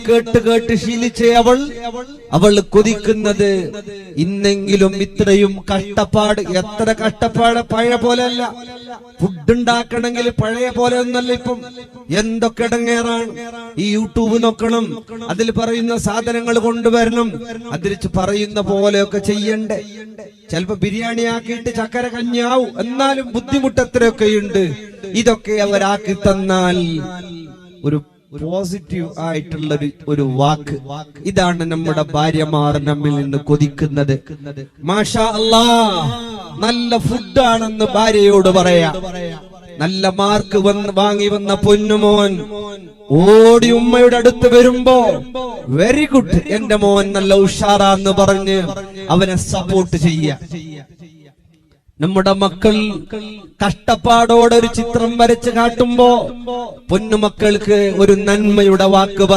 കേട്ട് കേട്ട് ശീലിച്ച അവൾ കൊതിക്കുന്നത് ഇന്നെങ്കിലും ഇത്രയും കഷ്ടപ്പാട്. എത്ര കഷ്ടപ്പാട്, പഴയ പോലെയല്ല. ഫുഡ് ഉണ്ടാക്കണമെങ്കിൽ പഴയ പോലെ ഒന്നല്ല. ഇപ്പം എന്തൊക്കെ ഇടങ്ങേറാണ്. ഈ യൂട്യൂബ് നോക്കണം, അതിൽ പറയുന്ന സാധനങ്ങൾ കൊണ്ടുവരണം, അതിൽ പറയുന്ന പോലെയൊക്കെ ചെയ്യണ്ടേ. ചിലപ്പോ ബിരിയാണി ആക്കിയിട്ട് ചക്കര കഞ്ഞാവും, എന്നാലും ബുദ്ധിമുട്ട് എത്രയൊക്കെയുണ്ട്. ഇതൊക്കെ അവരാക്കി തന്നാൽ ഒരു പോസിറ്റീവ് ആയിട്ടുള്ള ഒരു വാക്ക്. ഇതാണ് നമ്മുടെ ഭാര്യമാർ നമ്മിൽ നിന്ന് കൊതിക്കുന്നത്. മാഷാ അല്ലാഹ്, നല്ല ഫുഡാണെന്ന് ഭാര്യയോട് പറയാ. നല്ല മാർക്ക് വാങ്ങി വന്ന പൊന്നുമോൻ ഓടി ഉമ്മയുടെ അടുത്ത് വരുമ്പോ വെരി ഗുഡ്, എന്റെ മോൻ നല്ല ഉഷാറാന്ന് പറഞ്ഞ് അവനെ സപ്പോർട്ട് ചെയ്യ. നമ്മുടെ മക്കൾ കഷ്ടപ്പാടോടെ ഒരു ചിത്രം വരച്ച് കാട്ടുമ്പോ പൊന്നുമക്കൾക്ക് ഒരു നന്മയുടെ വാക്ക് പറ.